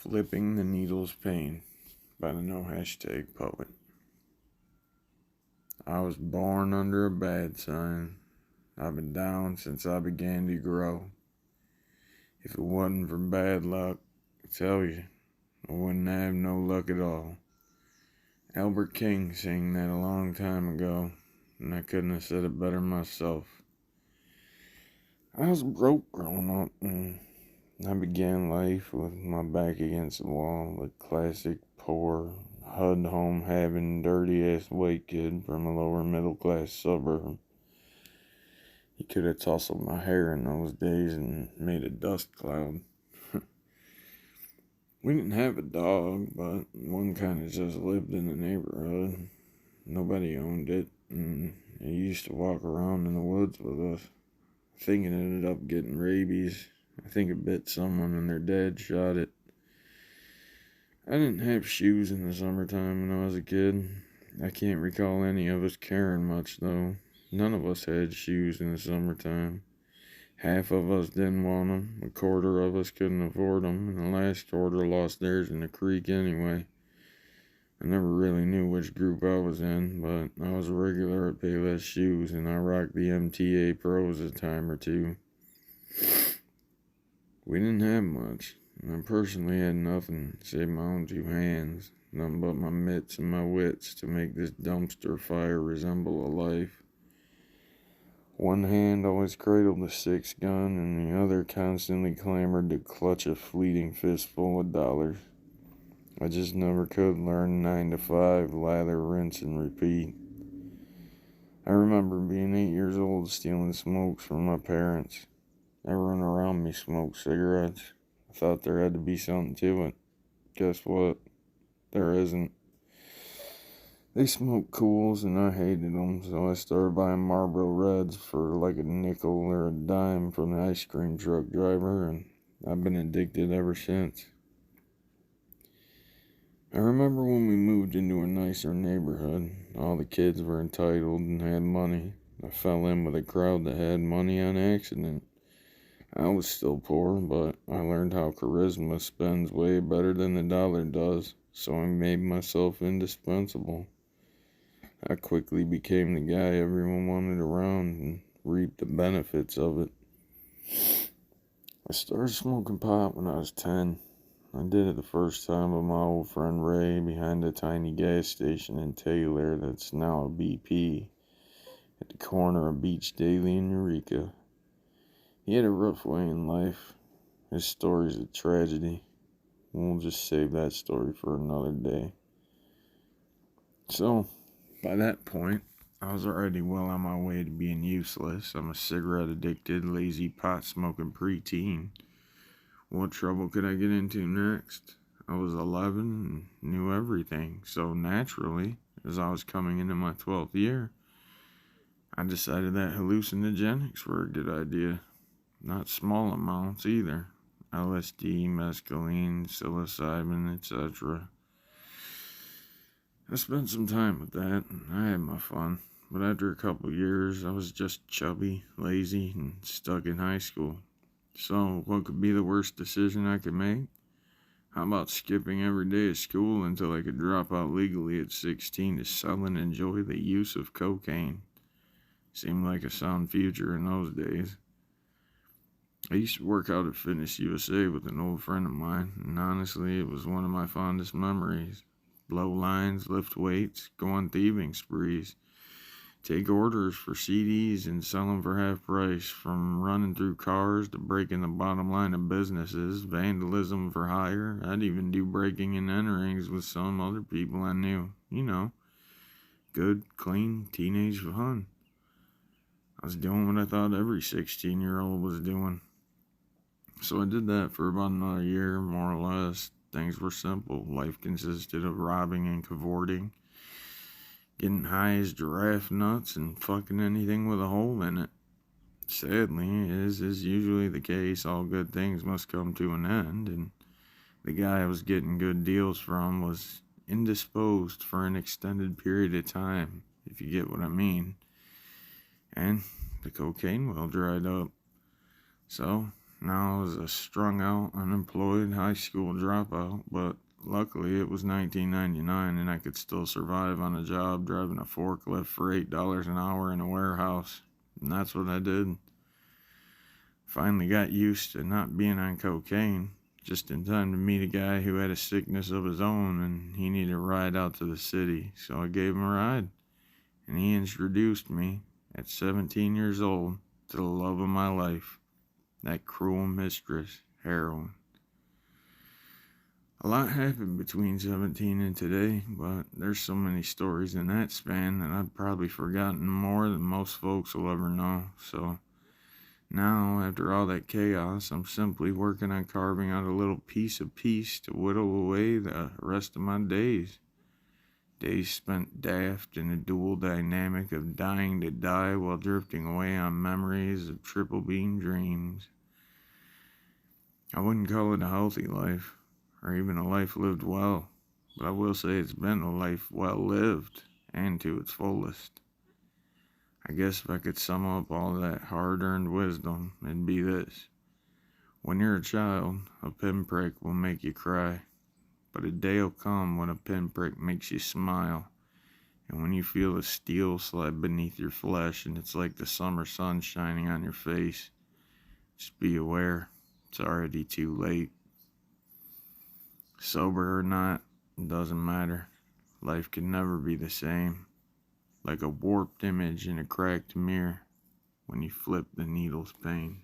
Flipping the Needle's Pain by the Nohashtagpoet. I was born under a bad sign. I've been down since I began to grow. If it wasn't for bad luck, I tell you, I wouldn't have no luck at all. Albert King sang that a long time ago, and I couldn't have said it better myself. I was broke growing up, and I began life with my back against the wall, a classic poor, HUD home having dirty ass white kid from a lower middle class suburb. He could have tousled my hair in those days and made a dust cloud. We didn't have a dog, but one kind of just lived in the neighborhood. Nobody owned it, and he used to walk around in the woods with us. I think it ended up getting rabies. I think it bit someone and their dad shot it. I didn't have shoes in the summertime when I was a kid. I can't recall any of us caring much, though. None of us had shoes in the summertime. Half of us didn't want them. A quarter of us couldn't afford them. And the last quarter lost theirs in the creek anyway. I never really knew which group I was in, but I was a regular at Payless Shoes, and I rocked the MTA Pros a time or two. We didn't have much. I personally had nothing save my own two hands, nothing but my mitts and my wits to make this dumpster fire resemble a life. One hand always cradled a 6-gun, and the other constantly clamored to clutch a fleeting fistful of dollars. I just never could learn 9 to 5, lather, rinse, and repeat. I remember being 8 years old stealing smokes from my parents. Everyone around me smoked cigarettes. I thought there had to be something to it. Guess what? There isn't. They smoked Cools and I hated them, so I started buying Marlboro Reds for like a nickel or a dime from the ice cream truck driver, and I've been addicted ever since. I remember when we moved into a nicer neighborhood. All the kids were entitled and had money. I fell in with a crowd that had money on accident. I was still poor, but I learned how charisma spends way better than the dollar does, so I made myself indispensable. I quickly became the guy everyone wanted around and reaped the benefits of it. I started smoking pot when I was 10. I did it the first time with my old friend Ray behind a tiny gas station in Taylor that's now a BP at the corner of Beach Daily and Eureka. He had a rough way in life. His story's a tragedy. We'll just save that story for another day. So, by that point, I was already well on my way to being useless. I'm a cigarette-addicted, lazy, pot-smoking preteen. What trouble could I get into next? I was 11 and knew everything, so naturally, as I was coming into my 12th year, I decided that hallucinogenics were a good idea. Not small amounts either. LSD, mescaline, psilocybin, etc. I spent some time with that, and I had my fun. But after a couple years, I was just chubby, lazy, and stuck in high school. So, what could be the worst decision I could make? How about skipping every day of school until I could drop out legally at 16 to sell and enjoy the use of cocaine? Seemed like a sound future in those days. I used to work out at Fitness USA with an old friend of mine, and honestly, it was one of my fondest memories. Blow lines, lift weights, go on thieving sprees, take orders for CDs and sell them for half price, from running through cars to breaking the bottom line of businesses, vandalism for hire. I'd even do breaking and enterings with some other people I knew. You know, good, clean, teenage fun. I was doing what I thought every 16-year-old was doing. So I did that for about another year, more or less. Things were simple. Life consisted of robbing and cavorting, getting high as giraffe nuts, and fucking anything with a hole in it. Sadly, as is usually the case, all good things must come to an end, and the guy I was getting good deals from was indisposed for an extended period of time, if you get what I mean. And the cocaine well dried up. So Now I was a strung out, unemployed high school dropout, but luckily it was 1999 and I could still survive on a job driving a forklift for $8 an hour in a warehouse. And that's what I did. Finally got used to not being on cocaine, just in time to meet a guy who had a sickness of his own and he needed a ride out to the city, so I gave him a ride. And he introduced me, at 17 years old, to the love of my life, that cruel mistress, heroin. A lot happened between 17 and today, but there's so many stories in that span that I've probably forgotten more than most folks will ever know. So now, after all that chaos, I'm simply working on carving out a little piece of peace to whittle away the rest of my days. Days spent daft in a dual dynamic of dying to die while drifting away on memories of triple beam dreams. I wouldn't call it a healthy life, or even a life lived well, but I will say it's been a life well lived, and to its fullest. I guess if I could sum up all that hard-earned wisdom, it'd be this. When you're a child, a pinprick will make you cry, but a day'll come when a pinprick makes you smile, and when you feel the steel slide beneath your flesh and it's like the summer sun shining on your face, just be aware, it's already too late. Sober or not, it doesn't matter. Life can never be the same. Like a warped image in a cracked mirror when you flip the needle's pane.